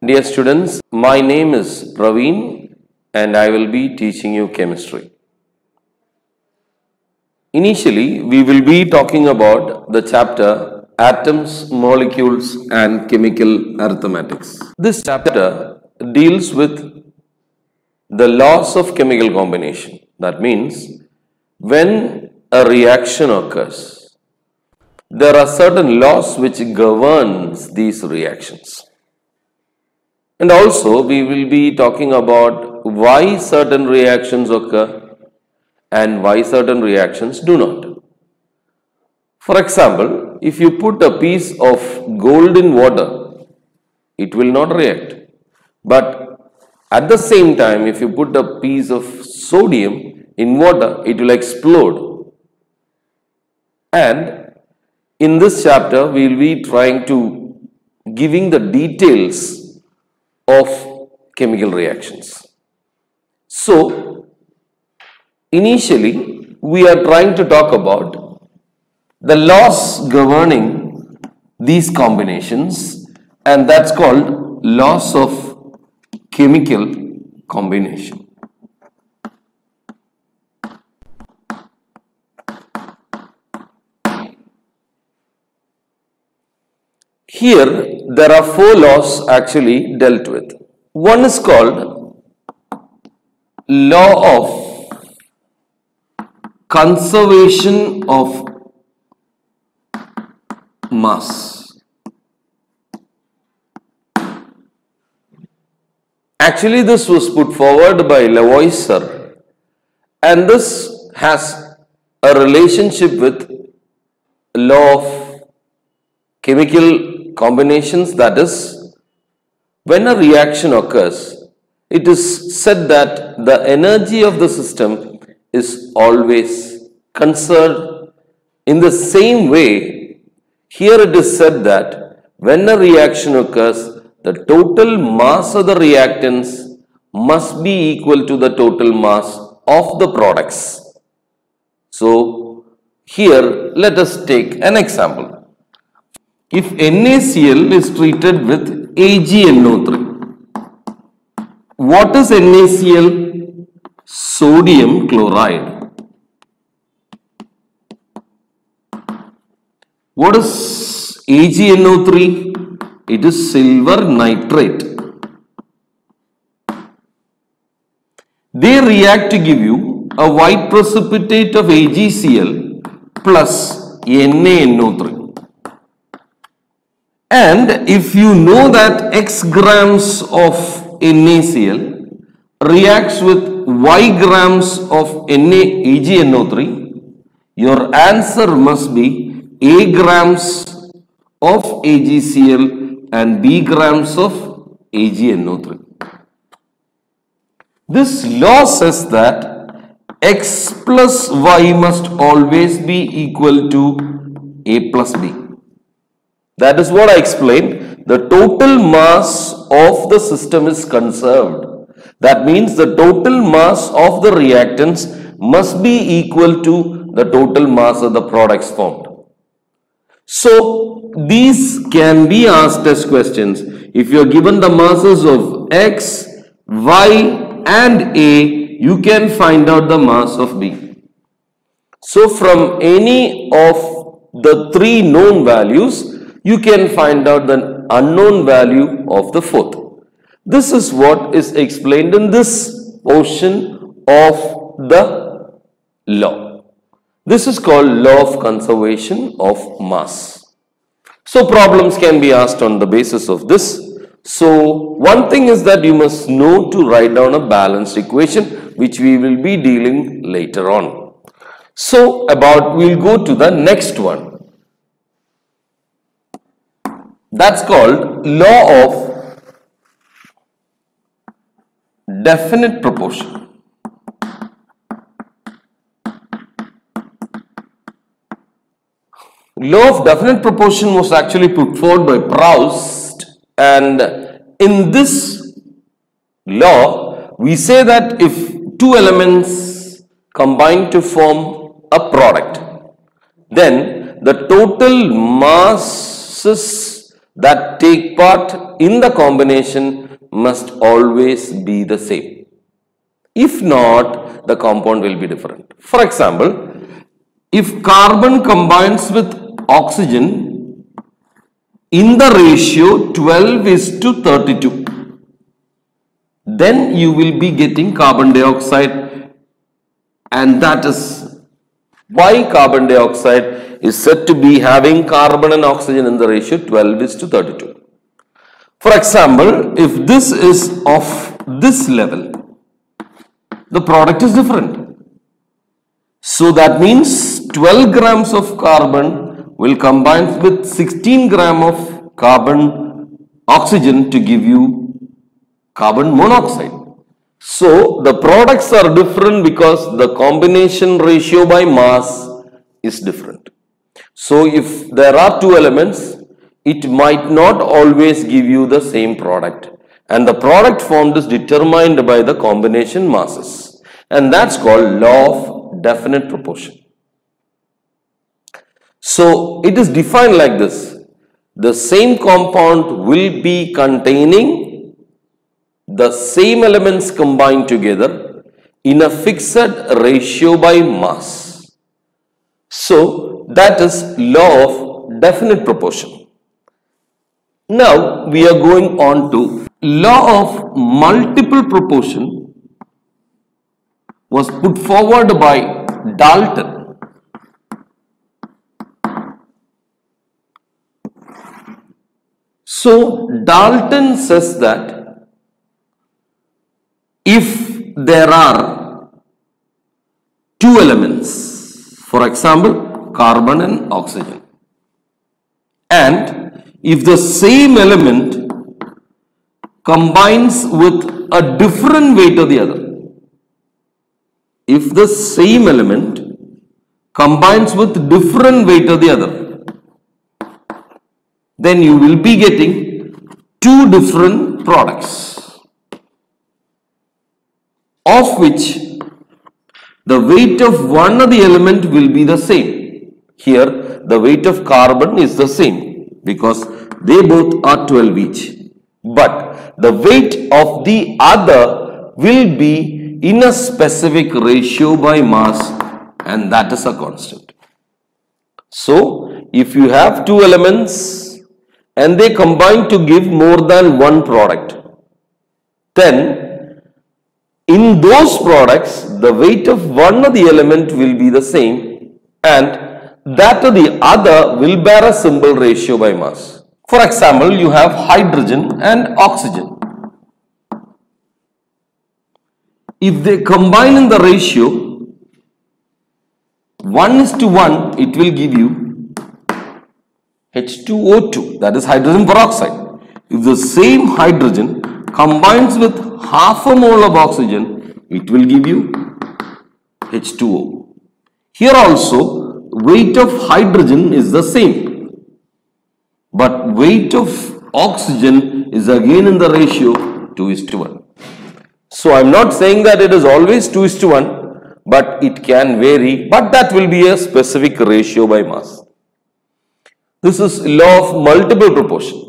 Dear students, my name is Praveen and I will be teaching you chemistry. Initially, we will be talking about the chapter Atoms, Molecules and Chemical Arithmetics. This chapter deals with the laws of chemical combination. That means when a reaction occurs, there are certain laws which governs these reactions. And also we will be talking about why certain reactions occur and why certain reactions do not. For example, if you put a piece of gold in water, it will not react. But at the same time, if you put a piece of sodium in water, it will explode. And in this chapter, we will be trying to giving the details of chemical reactions. So, initially, we are trying to talk about the laws governing these combinations, and that's called laws of chemical combination. Here, there are four laws actually dealt with. One is called law of conservation of mass. Actually, this was put forward by Lavoisier, and this has a relationship with law of chemical combinations. That is, when a reaction occurs, it is said that the energy of the system is always conserved. In the same way, here it is said that when a reaction occurs, the total mass of the reactants must be equal to the total mass of the products. So, here let us take an example. If NaCl is treated with AgNO3, what is NaCl? Sodium chloride. What is AgNO3? It is silver nitrate. They react to give you a white precipitate of AgCl plus NaNO3. And if you know that X grams of NaCl reacts with Y grams of AgNO3, your answer must be A grams of AgCl and B grams of AgNO3. This law says that X plus Y must always be equal to A plus B. That is what I explained. The total mass of the system is conserved. That means the total mass of the reactants must be equal to the total mass of the products formed. So, these can be asked as questions. If you are given the masses of X, Y and A, you can find out the mass of B. So, from any of the three known values, you can find out the unknown value of the fourth. This is what is explained in this portion of the law. This is called law of conservation of mass. So problems can be asked on the basis of this. So one thing is that you must know to write down a balanced equation, which we will be dealing later on. So we'll go to the next one. That's called law of definite proportion. Law of definite proportion was actually put forward by Proust, and in this law we say that if two elements combine to form a product, then the total masses that take part in the combination must always be the same. If not, the compound will be different. For example, if carbon combines with oxygen in the ratio 12:32, then you will be getting carbon dioxide, and that is why carbon dioxide is said to be having carbon and oxygen in the ratio 12:32. For example, if this is of this level, the product is different. So that means 12 grams of carbon will combine with 16 gram of carbon oxygen to give you carbon monoxide. So the products are different because the combination ratio by mass is different. So if there are two elements, it might not always give you the same product, and the product formed is determined by the combination masses, and that's called law of definite proportion. So it is defined like this: the same compound will be containing the same elements combined together in a fixed ratio by mass. So that is law of definite proportion. Now we are going on to law of multiple proportion was put forward by Dalton. So Dalton says that if there are two elements, for example carbon and oxygen, and if the same element combines with a different weight of the other, if the same element combines with different weight of the other, then you will be getting two different products, of which the weight of one of the element will be the same. Here the weight of carbon is the same because they both are 12 each, but the weight of the other will be in a specific ratio by mass, and that is a constant. So if you have two elements and they combine to give more than one product, then in those products the weight of one of the element will be the same, and that of the other will bear a simple ratio by mass. For example, you have hydrogen and oxygen. If they combine in the ratio 1:1, it will give you H2O2, that is hydrogen peroxide. If the same hydrogen combines with half a mole of oxygen, it will give you H2O. Here also weight of hydrogen is the same, but weight of oxygen is again in the ratio 2:1. So I am not saying that it is always 2:1, but it can vary, but that will be a specific ratio by mass. This is law of multiple proportion.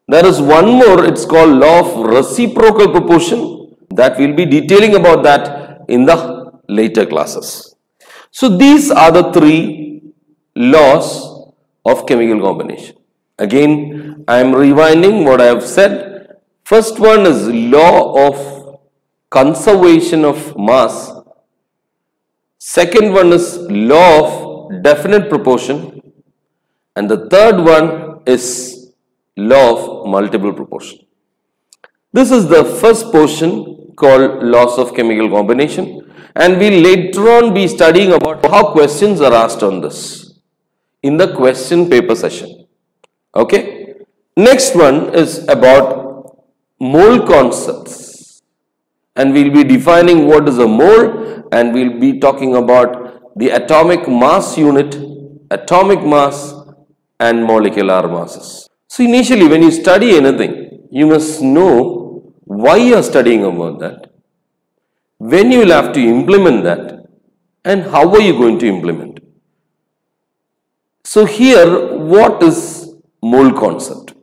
There is one more, it's called law of reciprocal proportion, that we'll be detailing about that in the later classes. So these are the three laws of chemical combination. Again, I am rewinding what I have said. First one is law of conservation of mass. Second one is law of definite proportion. And the third one is law of multiple proportion. This is the first portion called laws of chemical combination. And we'll later on be studying about how questions are asked on this in the question paper session. Okay. Next one is about mole concepts, and we'll be defining what is a mole, and we'll be talking about the atomic mass unit, atomic mass and molecular masses. So initially when you study anything, you must know why you are studying about that, when you will have to implement that, and how are you going to implement. So here, what is mole concept?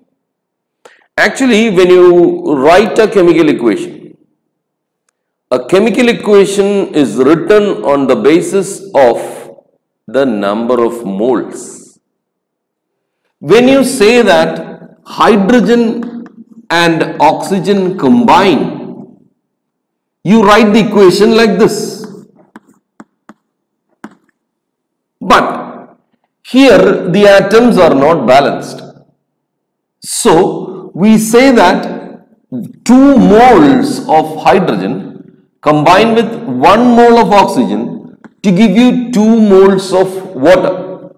Actually, when you write a chemical equation is written on the basis of the number of moles. When you say that hydrogen and oxygen combine, you write the equation like this. But here the atoms are not balanced. So we say that 2 moles of hydrogen combine with 1 mole of oxygen to give you 2 moles of water.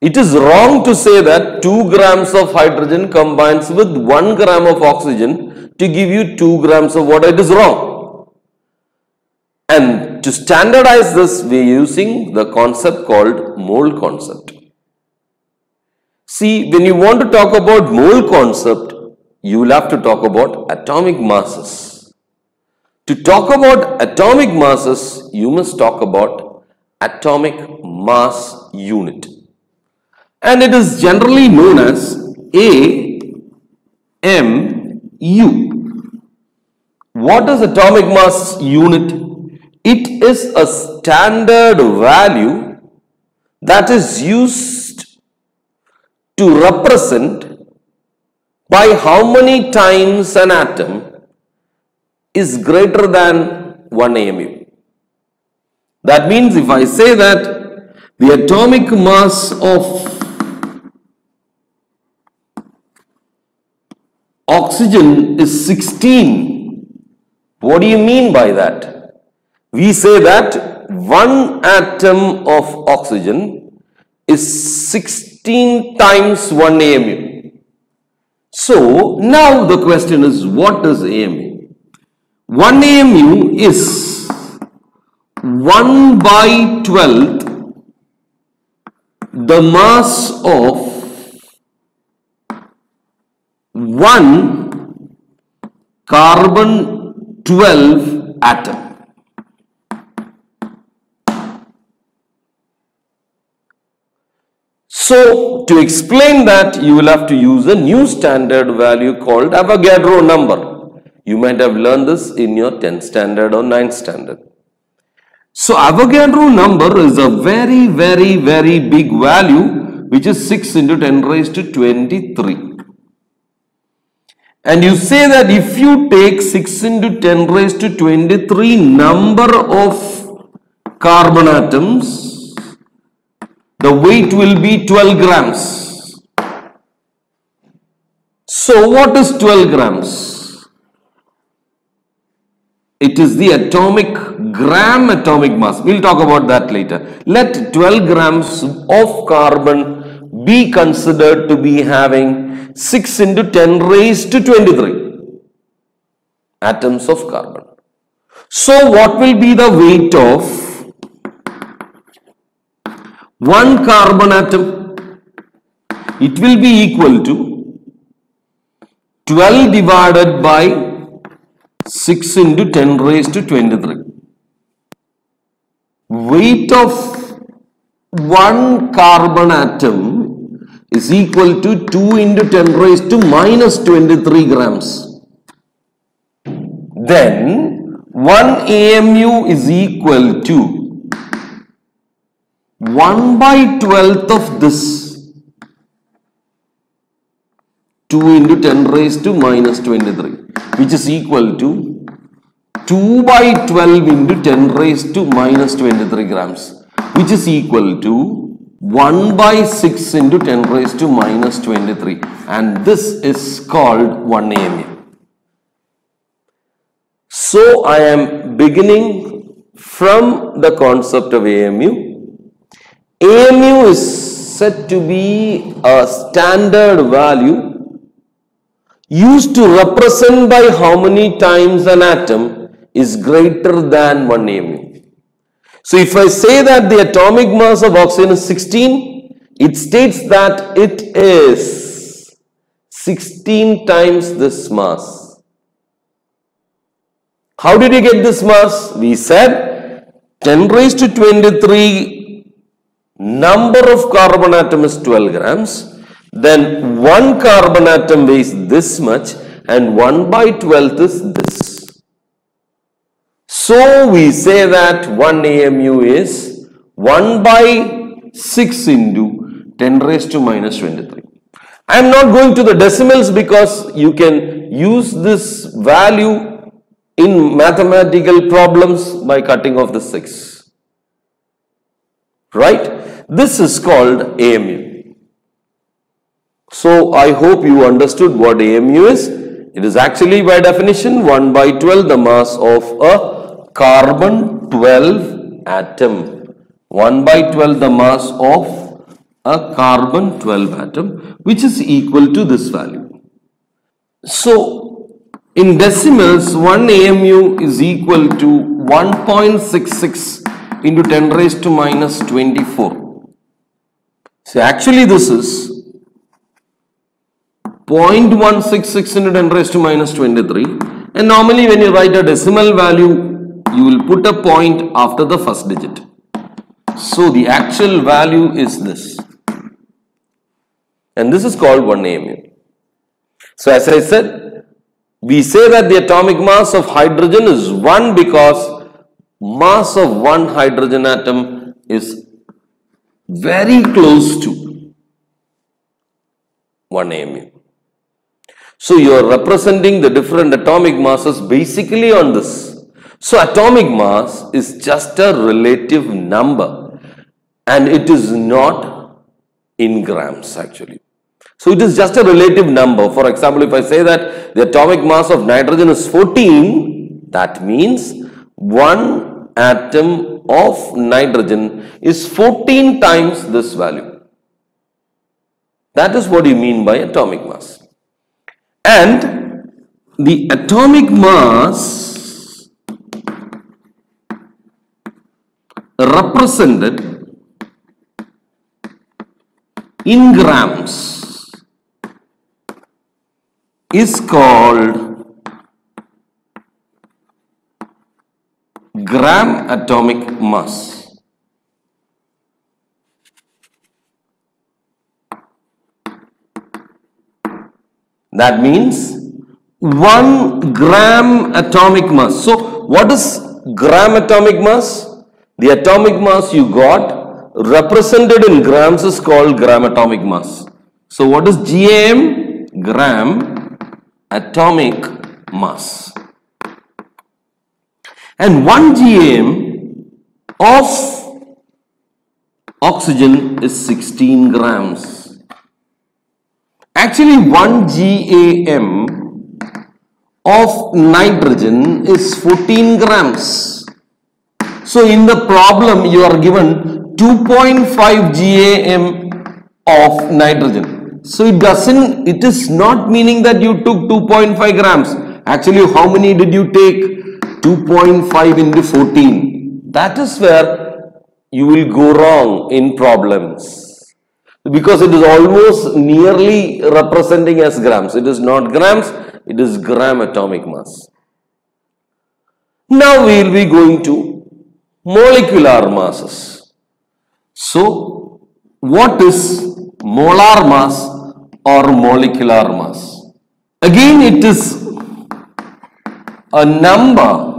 It is wrong to say that 2 grams of hydrogen combines with 1 gram of oxygen to give you 2 grams of water. It is wrong. And to standardize this, we are using the concept called mole concept. See, when you want to talk about mole concept, you will have to talk about atomic masses. To talk about atomic masses, you must talk about atomic mass unit. And it is generally known as AMU. What is atomic mass unit? It is a standard value that is used to represent by how many times an atom is greater than 1 AMU. That means if I say that the atomic mass of oxygen is 16, what do you mean by that? We say that 1 atom of oxygen is 16 times 1 AMU. So now the question is, what is AMU? 1 AMU is 1 by 12th the mass of 1 carbon 12 atom. So, to explain that, you will have to use a new standard value called Avogadro number. You might have learned this in your 10th standard or 9th standard. So, Avogadro number is a very big value, which is 6 into 10 raised to 23. And you say that if you take 6 into 10 raised to 23 number of carbon atoms, the weight will be 12 grams. So what is 12 grams? It is the gram atomic mass. We'll talk about that later. Let 12 grams of carbon be considered to be having 6 into 10 raised to 23 atoms of carbon. So what will be the weight of 1 carbon atom? It will be equal to 12 divided by 6 into 10 raised to 23. Weight of 1 carbon atom is equal to 2 into 10 raised to minus 23 grams. Then 1 AMU is equal to 1 by 12th of this, 2 into 10 raised to minus 23, which is equal to 2 by 12 into 10 raised to minus 23 grams, which is equal to 1 by 6 into 10 raised to minus 23, and this is called 1 AMU. So I am beginning from the concept of AMU. AMU is said to be a standard value used to represent by how many times an atom is greater than 1 AMU. So if I say that the atomic mass of oxygen is 16, it states that it is 16 times this mass. How did you get this mass? We said 10 raised to 23 number of carbon atom is 12 grams. then one carbon atom weighs this much and 1 by 12th is this. So we say that 1 AMU is 1 by 6 into 10 raised to minus 23. I am not going to the decimals because you can use this value in mathematical problems by cutting off the 6. Right? This is called AMU. So I hope you understood what AMU is. It is actually by definition 1 by 12 the mass of a carbon 12 atom. 1 by 12 the mass of a carbon 12 atom, which is equal to this value. So in decimals, 1 AMU is equal to 1.66 into 10 raised to minus 24. So actually this is 0.166 into 10 raised to minus 23, and normally when you write a decimal value, you will put a point after the first digit. So the actual value is this, and this is called 1 AMU. So as I said, we say that the atomic mass of hydrogen is 1 because mass of one hydrogen atom is very close to 1 AMU. So you are representing the different atomic masses basically on this. So atomic mass is just a relative number and it is not in grams actually. So it is just a relative number. For example, if I say that the atomic mass of nitrogen is 14, that means one atom of nitrogen is 14 times this value. That is what you mean by atomic mass. And the atomic mass represented in grams is called gram atomic mass. That means 1 gram atomic mass. So what is gram atomic mass? The atomic mass you got represented in grams is called gram atomic mass. So what is GAM? Gram atomic mass. And 1 GAM of oxygen is 16 grams. Actually 1 GAM of nitrogen is 14 grams. So in the problem you are given 2.5 GAM of nitrogen. So it is not meaning that you took 2.5 grams. Actually, how many did you take? 2.5 into 14. That is where you will go wrong in problems. Because it is almost nearly representing as grams. It is not grams, it is gram atomic mass. Now we will be going to molecular masses. So, what is molar mass or molecular mass? Again, it is a number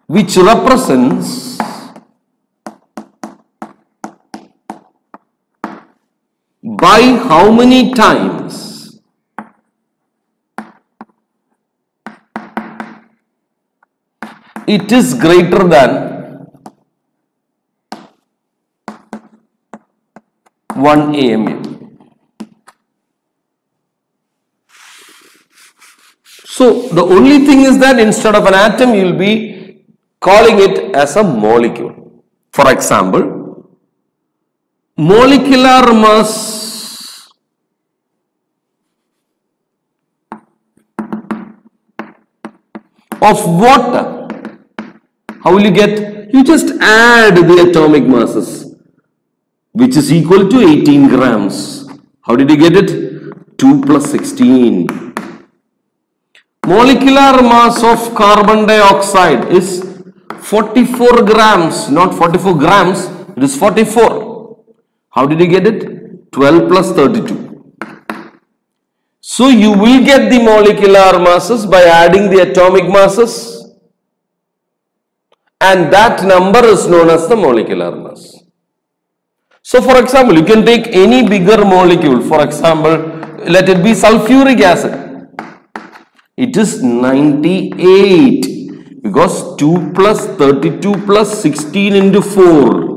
which represents by how many times it is greater than 1 AMU. So the only thing is that instead of an atom you will be calling it as a molecule. For example, molecular mass of water. How will you get? You just add the atomic masses, which is equal to 18 grams. How did you get it? 2 plus 16. Molecular mass of carbon dioxide is 44 grams, not 44 grams, it is 44. How did you get it? 12 plus 32. So you will get the molecular masses by adding the atomic masses, and that number is known as the molecular mass. So for example, you can take any bigger molecule. For example, let it be sulfuric acid. It is 98 because 2 plus 32 plus 16 into 4.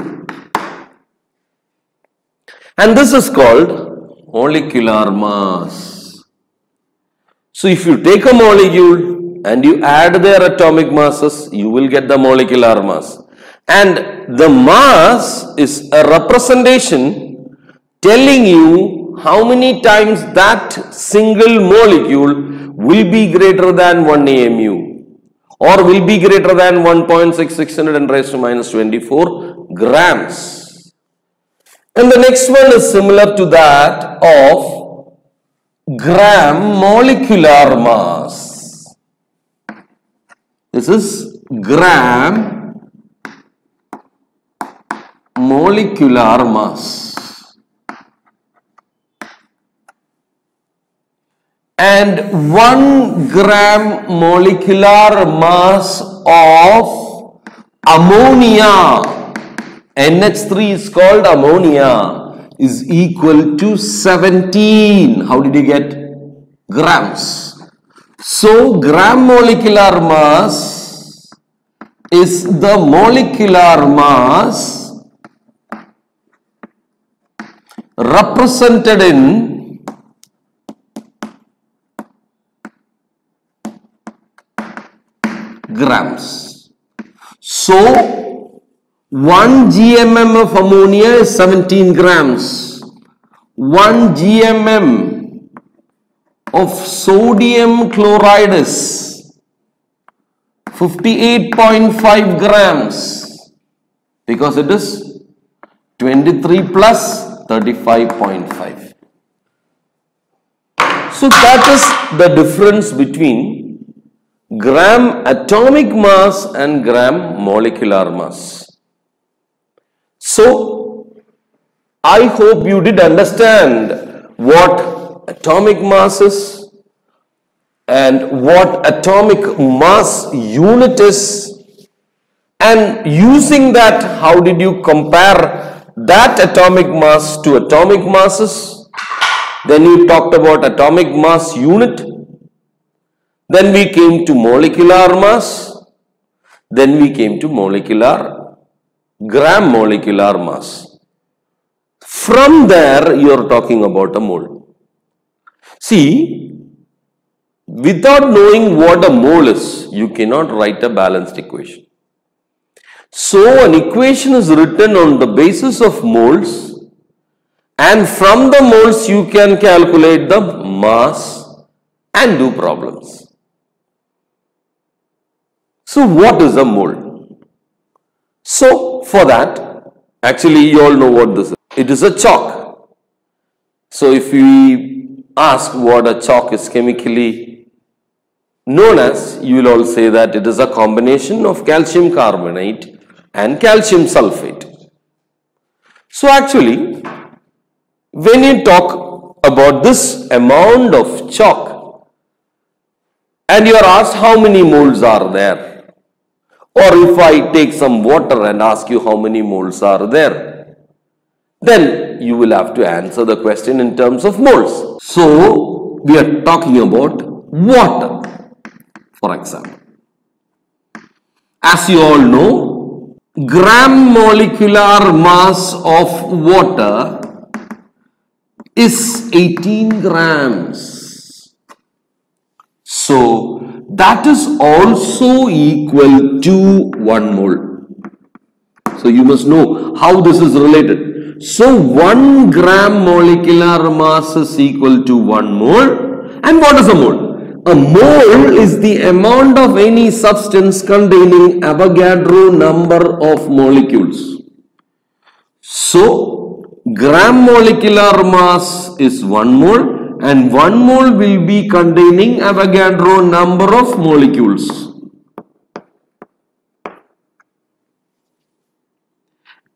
And this is called molecular mass. So if you take a molecule and you add their atomic masses, you will get the molecular mass. And the mass is a representation telling you how many times that single molecule will be greater than 1 AMU or will be greater than 1.6610 raised to minus 24 grams. And the next one is similar to that of gram molecular mass. This is gram molecular mass. And 1 gram molecular mass of ammonia, NH3 is called ammonia, is equal to 17. How did you get? Grams. So gram molecular mass is the molecular mass represented in grams. So 1 GMM of ammonia is 17 grams. 1 GMM of sodium chloride is 58.5 grams because it is 23 plus 35.5. So that is the difference between gram atomic mass and gram molecular mass. So, I hope you did understand what atomic mass is and what atomic mass unit is, and using that, how did you compare that atomic mass to atomic masses? Then you talked about atomic mass unit. Then we came to molecular mass. Then we came to gram molecular mass. From there, you are talking about a mole. See, without knowing what a mole is, you cannot write a balanced equation. So, an equation is written on the basis of moles, and from the moles you can calculate the mass and do problems. So, what is a mole? So, for that, actually you all know what this is. It is a chalk. So, if we ask what a chalk is chemically known as, you will all say that it is a combination of calcium carbonate and calcium sulfate. So, actually, when you talk about this amount of chalk and you are asked how many moles are there, or if I take some water and ask you how many moles are there, then you will have to answer the question in terms of moles. So, we are talking about water, for example. As you all know, gram molecular mass of water is 18 grams. So, that is also equal to 1 mole. So, you must know how this is related. So, 1 gram molecular mass is equal to 1 mole. And what is a mole? A mole is the amount of any substance containing Avogadro number of molecules. So, gram molecular mass is 1 mole. And 1 mole will be containing Avogadro number of molecules.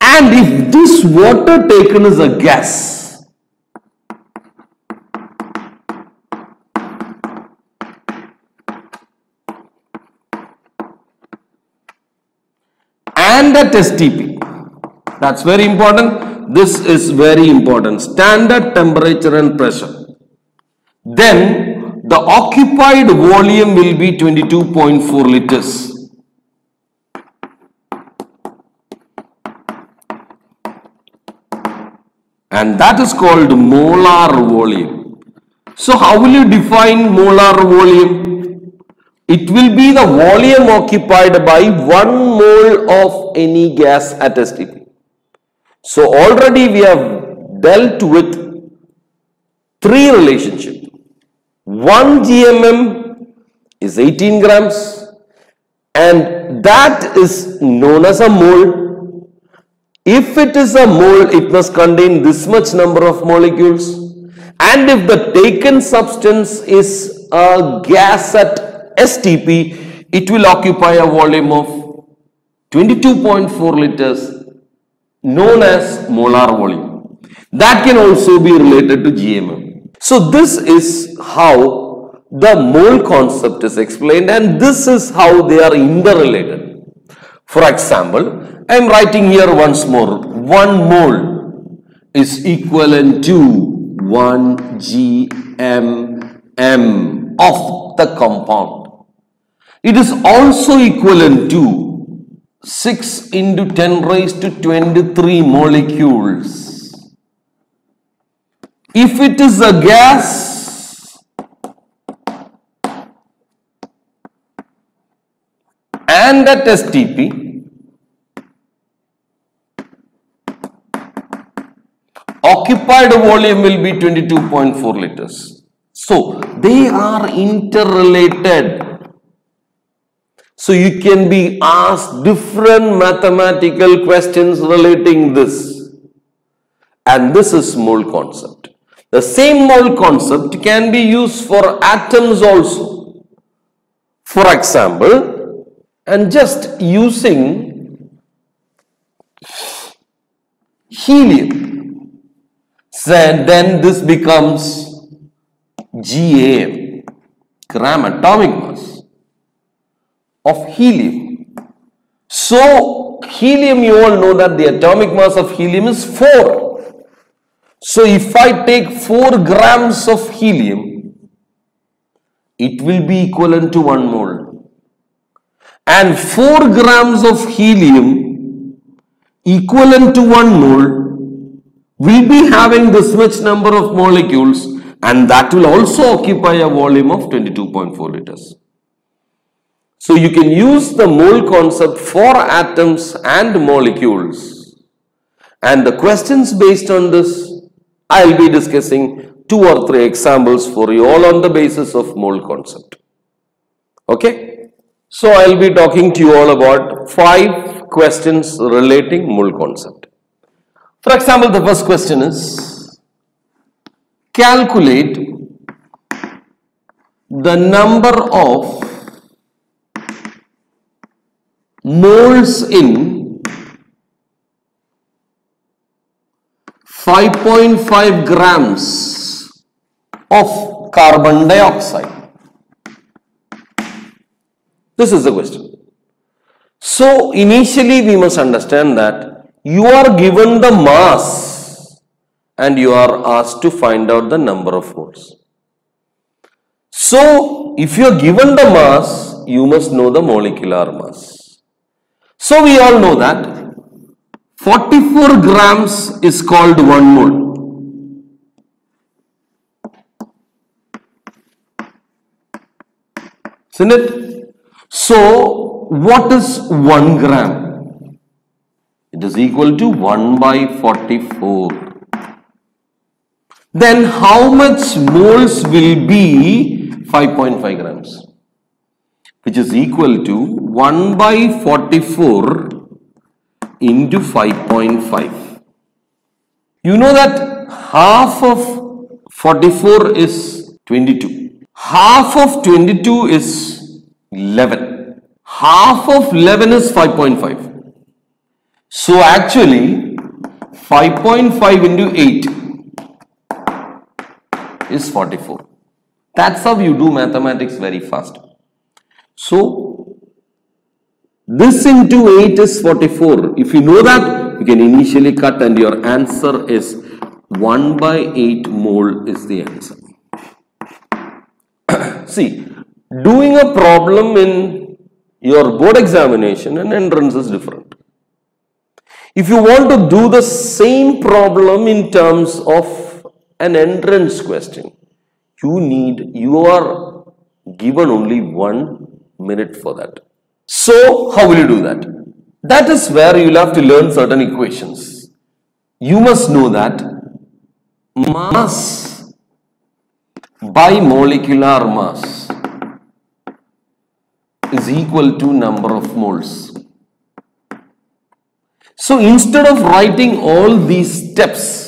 And if this water taken is a gas, at STP. That's very important. This is very important. Standard temperature and pressure. Then the occupied volume will be 22.4 liters. And that is called molar volume. So how will you define molar volume? It will be the volume occupied by 1 mole of any gas at STP. So already we have dealt with 3 relationships. 1 GMM is 18 grams and that is known as a mole. If it is a mole, it must contain this much number of molecules. And if the taken substance is a gas at STP, it will occupy a volume of 22.4 liters known as molar volume. That can also be related to GMM. So this is how the mole concept is explained and this is how they are interrelated. For example, I am writing here once more, 1 mole is equivalent to 1 GMM of the compound. It is also equivalent to 6 into 10 raised to 23 molecules. If it is a gas and at STP, occupied volume will be 22.4 liters. So they are interrelated. So you can be asked different mathematical questions relating this. And this is mole concept. The same mole concept can be used for atoms also. For example, and just using helium, then this becomes GAM, gram atomic mass of helium. So helium, you all know that the atomic mass of helium is 4. So if I take 4 grams of helium, it will be equivalent to 1 mole. And 4 grams of helium equivalent to 1 mole will be having this much number of molecules and that will also occupy a volume of 22.4 liters. So you can use the mole concept for atoms and molecules. And the questions based on this, I will be discussing 2 or 3 examples for you all on the basis of mole concept. Okay. So I will be talking to you all about 5 questions relating mole concept. For example, the first question is, calculate the number of moles in 5.5 grams of carbon dioxide. This is the question. So initially we must understand that you are given the mass and you are asked to find out the number of moles. So if you are given the mass, you must know the molecular mass. So we all know that 44 grams is called 1 mole. Isn't it? So what is 1 gram? It is equal to 1 by 44. Then how much moles will be 5.5 grams? Which is equal to 1 by 44 into 5.5. You know that half of 44 is 22. Half of 22 is 11. Half of 11 is 5.5. So actually 5.5 into 8 is 44. That's how you do mathematics very fast. So This into 8 is 44. If you know that, you can initially cut and your answer is 1 by 8 mole is the answer. See, doing a problem in your board examination and entrance is different. If you want to do the same problem in terms of an entrance question, you are given only 1 minute for that. So, how will you do that? That is where you will have to learn certain equations. You must know that mass by molecular mass is equal to number of moles. So, instead of writing all these steps,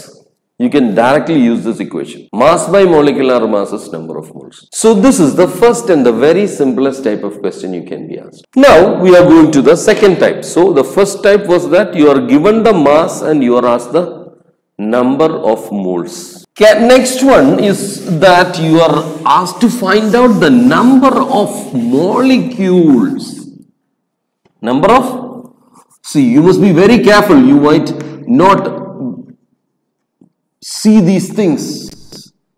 you can directly use this equation. Mass by molecular mass is number of moles. So, this is the first and the very simplest type of question you can be asked. Now, we are going to the second type. So, the first type was that you are given the mass and you are asked the number of moles. Next one is that you are asked to find out the number of molecules. See, you must be very careful. You might not see these things.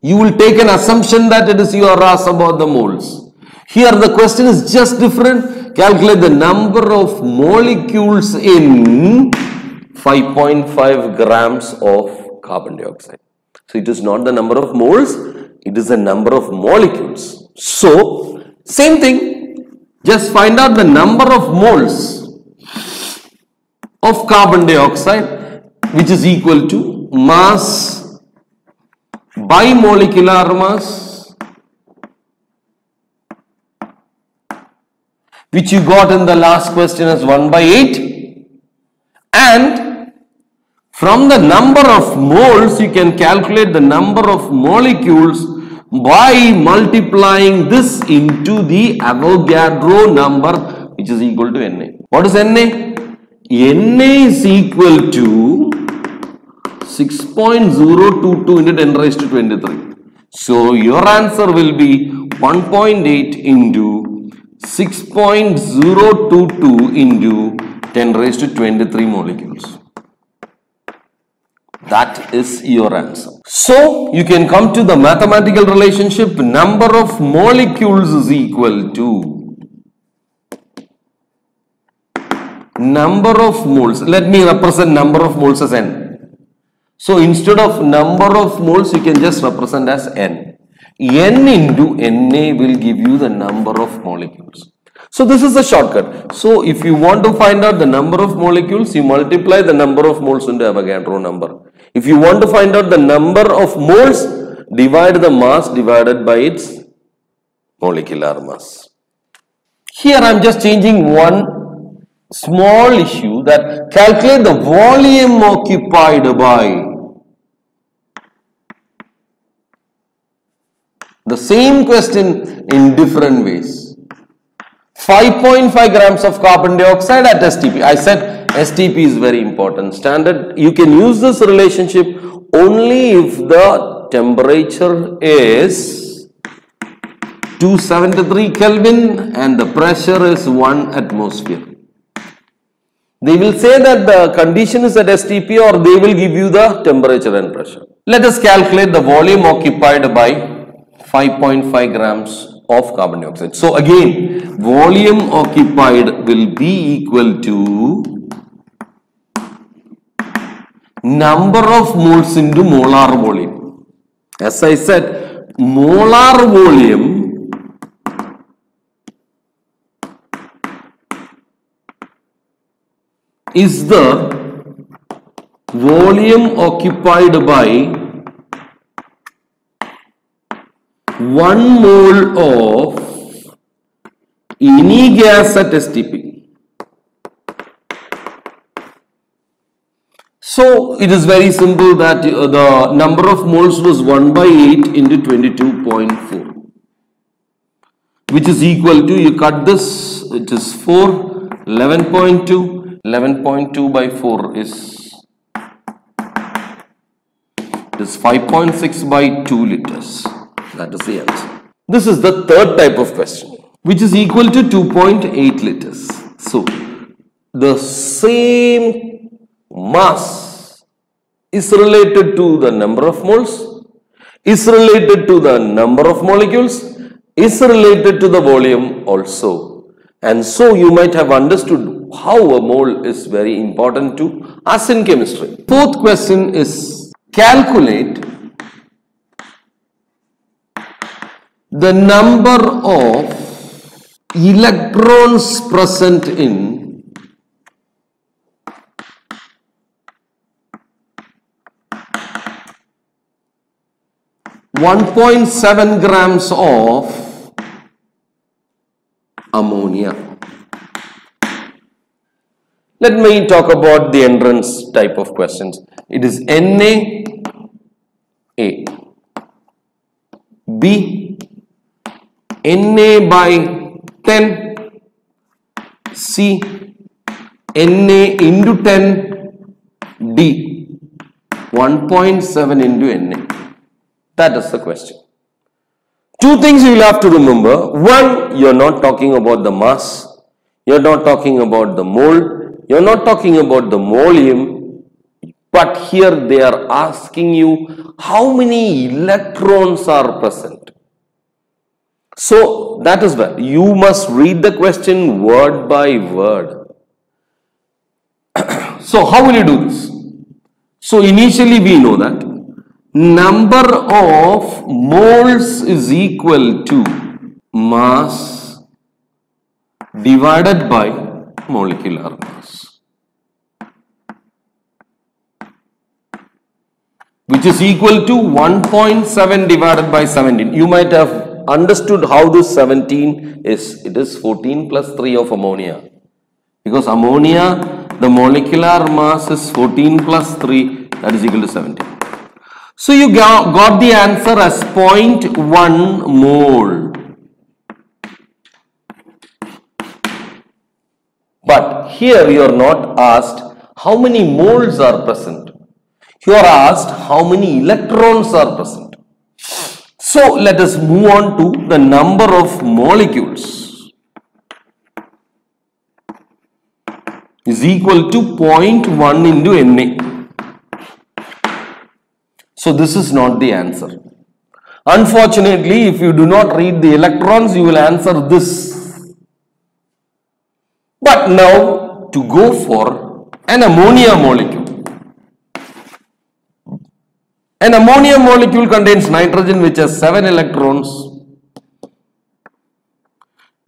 You will take an assumption that it is you are asked about the moles. Here the question is just different. Calculate the number of molecules in 5.5 grams of carbon dioxide. So it is not the number of moles, it is the number of molecules. So, same thing, just find out the number of moles of carbon dioxide, which is equal to mass by molecular mass, which you got in the last question as 1 by 8, and from the number of moles, you can calculate the number of molecules by multiplying this into the Avogadro number, which is equal to Na. What is Na? Na is equal to 6.022 into 10 raised to 23. So, your answer will be 1.8 into 6.022 into 10 raised to 23 molecules. That is your answer. So, you can come to the mathematical relationship. Number of molecules is equal to number of moles. Let me represent number of moles as N. So, instead of number of moles, you can just represent as N. N into Na will give you the number of molecules. So, this is a shortcut. So, if you want to find out the number of molecules, you multiply the number of moles into Avogadro number. If you want to find out the number of moles, divide the mass divided by its molecular mass. Here I am just changing one small issue, that calculate the volume occupied by the same question in different ways. 5.5 grams of carbon dioxide at STP. I said STP is very important. Standard, you can use this relationship only if the temperature is 273 Kelvin and the pressure is 1 atmosphere. They will say that the condition is at STP, or they will give you the temperature and pressure. Let us calculate the volume occupied by 5.5 grams of carbon dioxide. So again, volume occupied will be equal to number of moles into molar volume. As I said, molar volume is the volume occupied by 1 mole of any gas at STP. So, it is very simple that the number of moles was 1 by 8 into 22.4, which is equal to, you cut this, it is 4, 11.2, 11.2 by 4 is 5.6 by 2 liters. That is the answer. This is the third type of question, which is equal to 2.8 liters. So, the same mass is related to the number of moles, is related to the number of molecules, is related to the volume also. And so you might have understood how a mole is very important to us in chemistry. Fourth question is calculate the number of electrons present in (1.7 grams of ammonia. Let me talk about the entrance type of questions. It is Na A, B Na by 10, C Na into 10, D 1.7 into Na. That is the question. Two things you will have to remember. One, you are not talking about the mass, you are not talking about the mole, you are not talking about the volume, but here they are asking you how many electrons are present. So that is why you must read the question word by word. So how will you do this? So initially we know that number of moles is equal to mass divided by molecular mass, which is equal to 1.7 divided by 17. You might have understood how this 17 is. It is 14 plus 3 of ammonia, because ammonia, the molecular mass is 14 plus 3, that is equal to 17. So you got the answer as 0.1 mole. But here you are not asked how many moles are present. You are asked how many electrons are present. So let us move on to the number of molecules is equal to 0.1 into Na. So this is not the answer. Unfortunately, if you do not read the electrons, you will answer this. But now to go for an ammonia molecule. An ammonia molecule contains nitrogen which has 7 electrons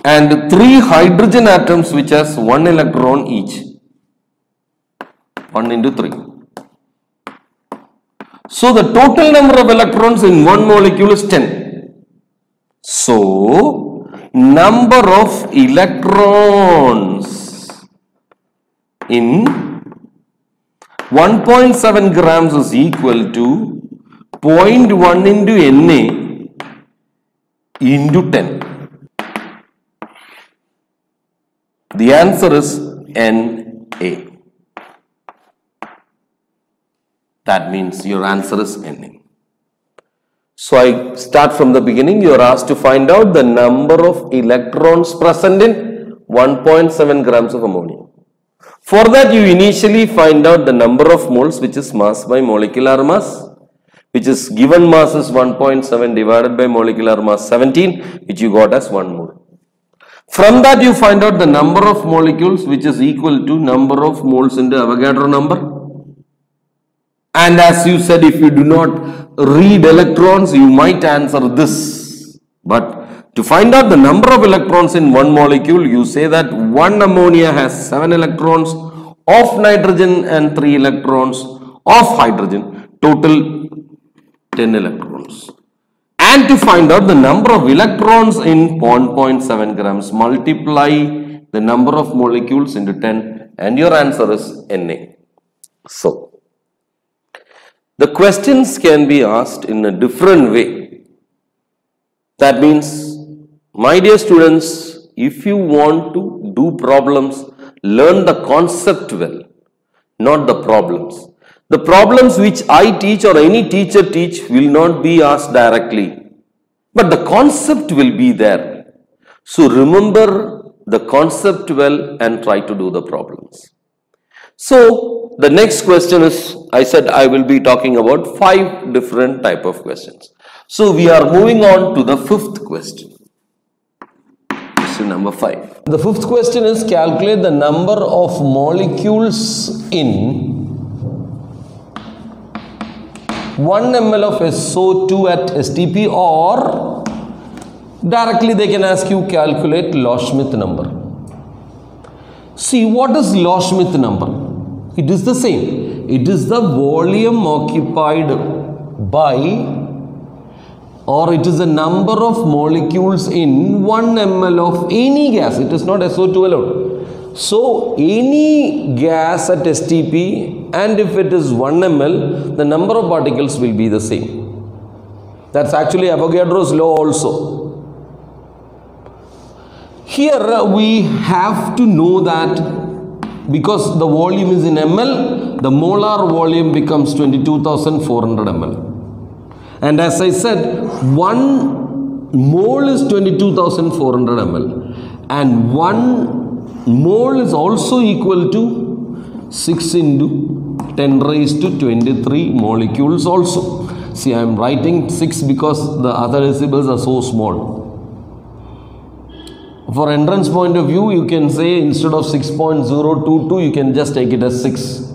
and 3 hydrogen atoms which has 1 electron each. 1 into 3. So the total number of electrons in one molecule is 10. So number of electrons in 1.7 grams is equal to 0.1 into Na into 10. The answer is Na. That means your answer is Na. So I start from the beginning. You are asked to find out the number of electrons present in 1.7 grams of ammonia. For that you initially find out the number of moles, which is mass by molecular mass, which is given mass is 1.7 divided by molecular mass 17, which you got as 1 mole. From that you find out the number of molecules, which is equal to number of moles into Avogadro number. And as you said, if you do not read electrons, you might answer this. But to find out the number of electrons in one molecule, you say that one ammonia has 7 electrons of nitrogen and 3 electrons of hydrogen, total 10 electrons. And to find out the number of electrons in 1.7 grams, multiply the number of molecules into 10 and your answer is Na. So the questions can be asked in a different way. That means, my dear students, if you want to do problems, learn the concept well, not the problems. The problems which I teach or any teacher teach will not be asked directly, but the concept will be there. So remember the concept well and try to do the problems. So the next question is, I said I will be talking about 5 different type of questions. So we are moving on to the 5th question. Question number 5. The 5th question is, calculate the number of molecules in 1 ml of SO2 at STP, or directly they can ask you calculate Loschmidt number. See, what is Loschmidt number? It is the same. It is the volume occupied by, or it is the number of molecules in 1 ml of any gas. It is not SO2 alone. So, any gas at STP, and if it is 1 ml, the number of particles will be the same. That's actually Avogadro's law also. Here we have to know that because the volume is in ml, the molar volume becomes 22,400 ml. And as I said, 1 mole is 22,400 ml. And 1 mole is also equal to 6 into 10 raised to 23 molecules also. See, I am writing 6 because the other decibels are so small. For entrance point of view, you can say instead of 6.022, you can just take it as 6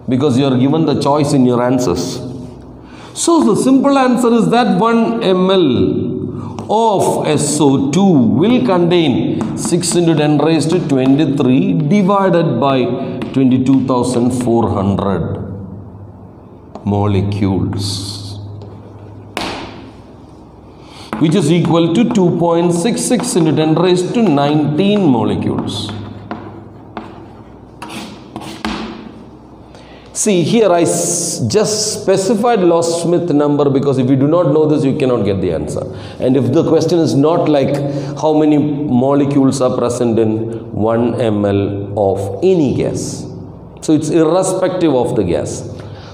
because you are given the choice in your answers. So the simple answer is that 1 ml of SO2 will contain 6 into 10 raised to 23 divided by 22,400 molecules, which is equal to 2.66 into 10 raised to 19 molecules. See, here I just specified Loschmidt number because if you do not know this, you cannot get the answer. And if the question is not like how many molecules are present in 1 ml of any gas. So it's irrespective of the gas.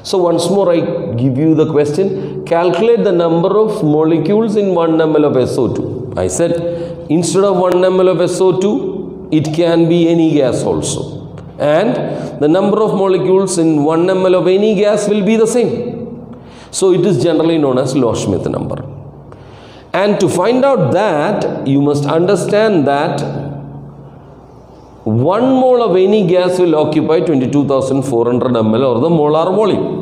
So once more I give you the question, calculate the number of molecules in 1 ml of SO2. I said instead of 1 ml of SO2, it can be any gas also. And the number of molecules in 1 ml of any gas will be the same. So it is generally known as Loschmidt number. And to find out that, you must understand that 1 mole of any gas will occupy 22,400 ml or the molar volume.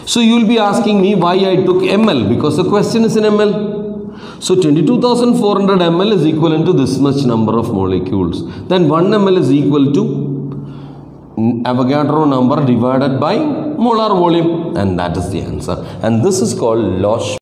So you will be asking me why I took ml, because the question is in ml. So 22,400 ml is equivalent to this much number of molecules. Then 1 ml is equal to Avogadro number divided by molar volume, and that is the answer. And this is called Loschmidt.